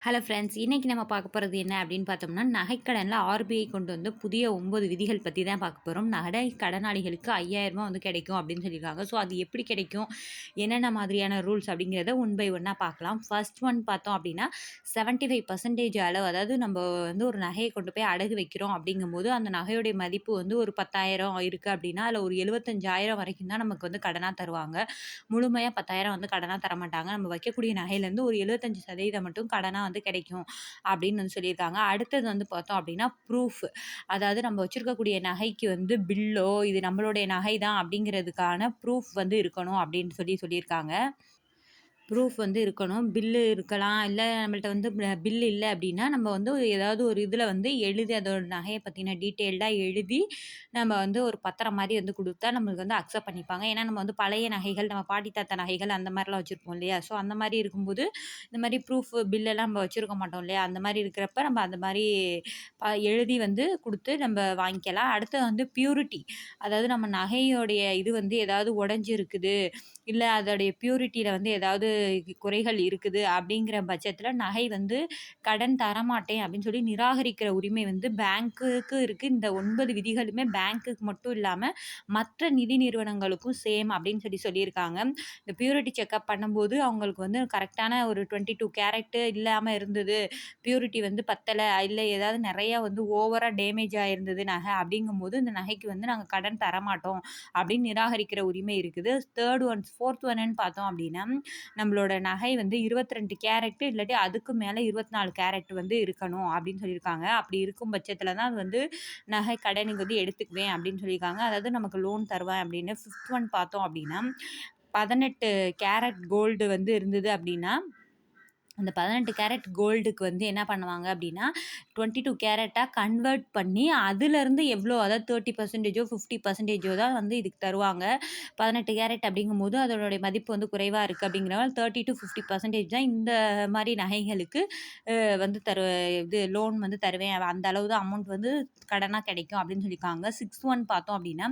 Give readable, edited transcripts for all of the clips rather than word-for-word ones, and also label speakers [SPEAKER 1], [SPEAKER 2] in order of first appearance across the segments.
[SPEAKER 1] Hello friends, இன்னைக்கு நம்ம பார்க்க போறது என்ன அப்படின்னு பார்த்தோம்னா, நகைக்கடன்ல ஆர்பிஐ கொண்டு வந்த புதிய 9 விதிகள் பத்தி தான் பார்க்க போறோம். நகை கடனாளிகளுக்கு ரூ. 5,000 வந்து கிடைக்கும் அப்படின்னு சொல்லியிருக்காங்க. ஸோ அது எப்படி கிடைக்கும்? என்னென்ன மாதிரியான ரூல்ஸ் அப்படிங்கிறத ஒன் பை ஒன்னா பார்க்கலாம். ஃபர்ஸ்ட் ஒன் பார்த்தோம் அப்படின்னா, 75% அளவு, அதாவது நம்ம வந்து ஒரு நகையை கொண்டு போய் அடகு வைக்கிறோம் அப்படிங்கும்போது, அந்த நகையுடைய மதிப்பு வந்து ஒரு 10,000 இருக்கு அப்படின்னா, அதில் ஒரு 75,000 வரைக்கும் தான் நமக்கு வந்து கடனா தருவாங்க. முழுமையா 10,000 வந்து கடனா தரமாட்டாங்க. நம்ம வைக்கக்கூடிய நகையிலேருந்து ஒரு 75% மட்டும் கடனா வந்து கிடைக்கும் அப்படின்னு வந்து சொல்லியிருக்காங்க. அடுத்தது வந்து பார்த்தோம் அப்படின்னா ப்ரூஃப். அதாவது நம்ம வச்சிருக்கக்கூடிய நகைக்கு வந்து பில்லோ, இது நம்மளுடைய நகை தான் அப்படிங்கிறதுக்கான ப்ரூஃப் வந்து இருக்கணும் அப்படின்னு சொல்லியிருக்காங்க. ப்ரூஃப் வந்து இருக்கணும். பில்லு இருக்கலாம். இல்ல நம்மள்ட்ட வந்து பில் இல்ல அப்டின்னா, நம்ம வந்து ஏதாவது ஒரு இதில வந்து எழுதி அதோட நகைய பத்தின டீட்டெயில்டா எழுதி, நம்ம வந்து ஒரு பத்திரம் மாரி வந்து குடுத்தா நம்மளுக்கு வந்து அக்செப்ட் பண்ணிப்பாங்க. ஏன்னா, நம்ம வந்து பழைய நகைகள், நம்ம பாட்டி தாத்தா நகைகள் அந்த மாரிலாம் வச்சிருப்போம் இல்லையா? ஸோ அந்த மாரி இருக்கும்போது, இந்த மாரி ப்ரூஃப் பில்லெல்லாம் நம்ம வச்சிருக்க மாட்டோம் இல்லையா? அந்த மாரி இருக்கிறப்ப நம்ம அந்த மாரி எழுதி வந்து குடுத்து நம்ம வாங்கிக்கலாம். அடுத்தது வந்து பியூரிட்டி. அதாவது நம்ம நகையோடைய இது வந்து ஏதாவது உடைஞ்சிருக்குது, இல்ல அதோடைய பியூரிட்டில வந்து ஏதாவது குறைகள் இருக்குது அப்படிங்கிற பட்சத்தில நகை வந்து கடன் தரமாட்டேன் அப்படின்னு சொல்லி நிராகரிக்கிற உரிமை வந்து பேங்க்குக்கு இருக்கு. இந்த 9 விதிகளுமே பேங்க்குக்கு மட்டும் இல்லாம மற்ற நிதி நிறுவனங்களுக்கும் சேம் அப்படின்னு சொல்லியிருக்காங்க. இந்த பியூரிட்டி செக்கப் பண்ணும்போது அவங்களுக்கு வந்து கரெக்டான ஒரு 22 கேரட் இல்லாம இருந்தது. பியூரிட்டி வந்து பத்தல, இல்ல ஏதாவது நெறைய வந்து ஓவரா டேமேஜ் ஆயிருந்தது நகை அப்படிங்கும்போது, இந்த நகைக்கு வந்து நாங்க கடன் தரமாட்டோம் அப்படின்னு நிராகரிக்கிற உரிமை இருக்குது. ஃபோர்த் ஒன்னு பார்த்தோம் அப்படின்னா, நம்மளோட நகை வந்து 22 கேரட் இல்லாட்டி அதுக்கு மேல 24 கேரட் வந்து இருக்கணும் அப்படின்னு சொல்லியிருக்காங்க. அப்படி இருக்கும் பட்சத்தில தான் அது வந்து நகை கடனுக்கு வந்து எடுத்துக்குவேன் அப்படின்னு சொல்லியிருக்காங்க. அதாவது நமக்கு லோன் தருவேன் அப்படின்னு. 5த் ஒன் பார்த்தோம் அப்படின்னா, 18 கேரட் கோல்டு வந்து இருந்தது அப்படின்னா, அந்த 18 கேரட் கோல்டுக்கு வந்து என்ன பண்ணுவாங்க அப்படின்னா, 22 கேரட்டா கன்வெர்ட் பண்ணி அதிலருந்து எவ்வளோ, அதாவது 30%ஓ 50%ஓ தான் வந்து இதுக்கு தருவாங்க. 18 கேரட் அப்படிங்கும்போது அதனுடைய மதிப்பு வந்து குறைவா இருக்கு அப்படிங்கிறனால 30-50% தான் இந்த மாரி நகைகளுக்கு வந்து இது லோன் வந்து தருவேன். அந்த அளவு தான் அமௌண்ட் வந்து கடனா கிடைக்கும் அப்படின்னு சொல்லியிருக்காங்க. 6த் ஒன் பார்த்தோம் அப்படின்னா,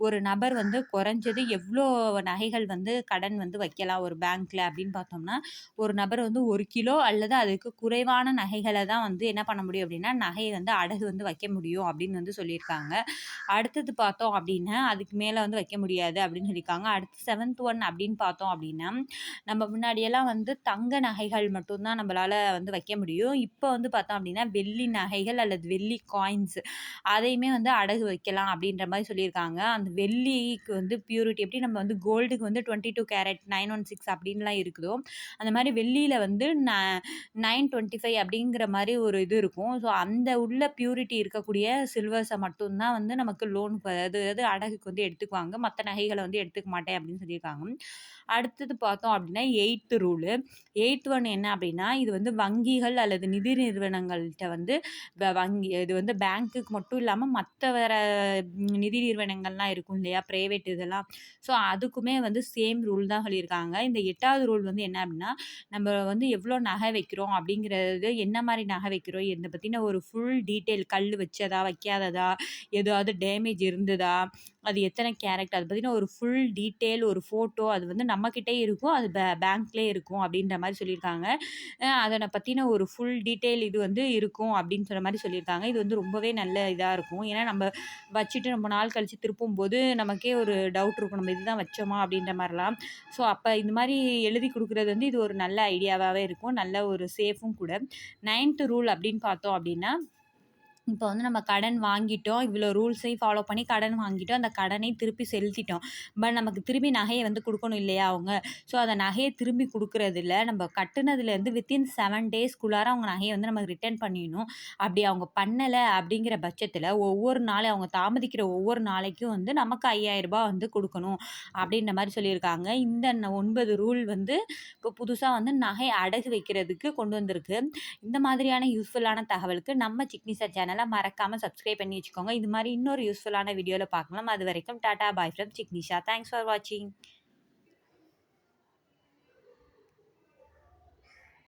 [SPEAKER 1] ஒரு நபர் வந்து குறைஞ்சது எவ்வளோ நகைகள் வந்து கடன் வந்து வைக்கலாம் ஒரு பேங்க்ல அப்படின்னு பார்த்தோம்னா, ஒரு நபர் வந்து 1 கிலோ அல்லது அதுக்கு குறைவான நகைகள தான் வந்து என்ன பண்ண முடியும் அப்படின்னா, நகைய வந்து அடகு வந்து வைக்க முடியும் அப்படின்னு வந்து சொல்லியிருக்காங்க. அடுத்தது பார்த்தோம் அப்படின்னா, அதுக்கு மேல வந்து வைக்க முடியாது அப்படின்னு சொல்லியிருக்காங்க. அடுத்து 7த் ஒன் அப்படின்னு பார்த்தோம் அப்படின்னா, நம்ம முன்னாடியெல்லாம் வந்து தங்க நகைகள் மட்டும் தான் நம்மளால வந்து வைக்க முடியும். இப்போ வந்து பார்த்தோம் அப்படின்னா, வெள்ளி நகைகள் அல்லது வெள்ளி காயின்ஸ் அதையுமே வந்து அடகு வைக்கலாம் அப்படின்ற மாரி சொல்லியிருக்காங்க. அந்த வெள்ளிக்கு வந்து பியூரிட்டி எப்படி நம்ம வந்து கோல்டுக்கு வந்து 22 கேரட் 916 அப்படின்லாம் இருக்குதோ, அந்த மாரி வெள்ளியில வந்து 925 அப்படிங்கிற மாரி ஒரு இது இருக்கும். ஸோ அந்த உள்ள பியூரிட்டி இருக்கக்கூடிய சில்வர்ஸ மட்டும் தான் வந்து நமக்கு லோனுக்கு, அதாவது அடகுக்கு வந்து எடுத்துக்குவாங்க. மத்த நகைகள வந்து எடுத்துக்க மாட்டேன் அப்படின்னு சொல்லியிருக்காங்க. அடுத்தது பார்த்தோம் அப்படின்னா 8த் ரூலு. 8த் ஒன் என்ன அப்படின்னா, இது வந்து வங்கிகள் அல்லது நிதி நிறுவனங்கள்ட்ட வந்து வங்கி இது வந்து பேங்க்குக்கு மட்டும் இல்லாம மத்த வேற நிதி நிறுவனங்கள்லாம் இருக்கும் இல்லையா? பிரைவேட் இதெல்லாம். ஸோ அதுக்குமே வந்து சேம் ரூல் தான் சொல்லியிருக்காங்க. இந்த 8வது ரூல் வந்து என்ன அப்படின்னா, நம்ம வந்து எவ்வளோ நகை வைக்கிறோம் அப்படிங்கிறது, என்ன மாரி நகை வைக்கிறோம், இத பத்தின ஒரு ஃபுல் டீட்டெயில், கல்லு வச்சதா, வைக்காததா, ஏதாவது டேமேஜ் இருந்ததா, அது எத்தனை கேரட், அத பத்தின ஒரு ஃபுல் டீட்டெயில், ஒரு ஃபோட்டோ அது வந்து நம்மகிட்டயே இருக்கும். அது பேங்க்லயே இருக்கும் அப்படின்ற மாரி சொல்லியிருக்காங்க. அதன பத்தின ஒரு ஃபுல் டீட்டெயில் இது வந்து இருக்கும் அப்படின்னு சொன்ன மாரி சொல்லியிருக்காங்க. இது வந்து ரொம்பவே நல்ல இதா இருக்கும். ஏன்னா நம்ம வச்சுட்டு ரொம்ப நாள் கழிச்சு திருப்பும்போது நமக்கே ஒரு டவுட் இருக்கும். நம்ம இதுதான் வச்சோமா அப்படின்ற மாரிலாம். ஸோ அப்ப இந்த மாரி எழுதி குடுக்குறது வந்து இது ஒரு நல்ல ஐடியாவாவே இருக்கும். நல்ல ஒரு சேஃபும் கூட. 9த் ரூல் அப்படின்னு பார்த்தோம் அப்படின்னா, இப்போ வந்து நம்ம கடன் வாங்கிட்டோம். இவ்வளோ ரூல்ஸையும் ஃபாலோ பண்ணி கடன் வாங்கிட்டோம். அந்த கடனை திருப்பி செலுத்திட்டோம். பட் நமக்கு திரும்பி நகைய வந்து குடுக்கணும் இல்லையா அவங்க? ஸோ அந்த நகைய திரும்பி குடுக்குறதில நம்ம கட்டுனதுலேருந்து வித்தின் 7 டேஸ்க்குள்ளார அவங்க நகைய வந்து நமக்கு ரிட்டர்ன் பண்ணிடணும். அப்படி அவங்க பண்ணல அப்படிங்கிற பட்சத்தில ஒவ்வொரு நாளும் அவங்க தாமதிக்கிற ஒவ்வொரு நாளைக்கும் வந்து நமக்கு ரூ. 5,000 வந்து குடுக்கணும். அப்படின்ற மாரி சொல்லியிருக்காங்க. இந்த 9 ரூல் வந்து இப்போ புதுசா வந்து நகை அடகு வைக்கிறதுக்கு கொண்டு வந்திருக்கு. இந்த மாதிரியான யூஸ்ஃபுல்லான தகவலுக்கு நம்ம சிக்னி சார் சேனல மறக்காம சப்ஸ்கிரைப் பண்ணி வச்சுக்கோங்க. இது மாரி இன்னொரு யூஸ்ஃபுல்லான வீடியோல பார்க்கலாம். அதுவரைக்கும் Tata bye from Signisha. Thanks for வாட்சிங்.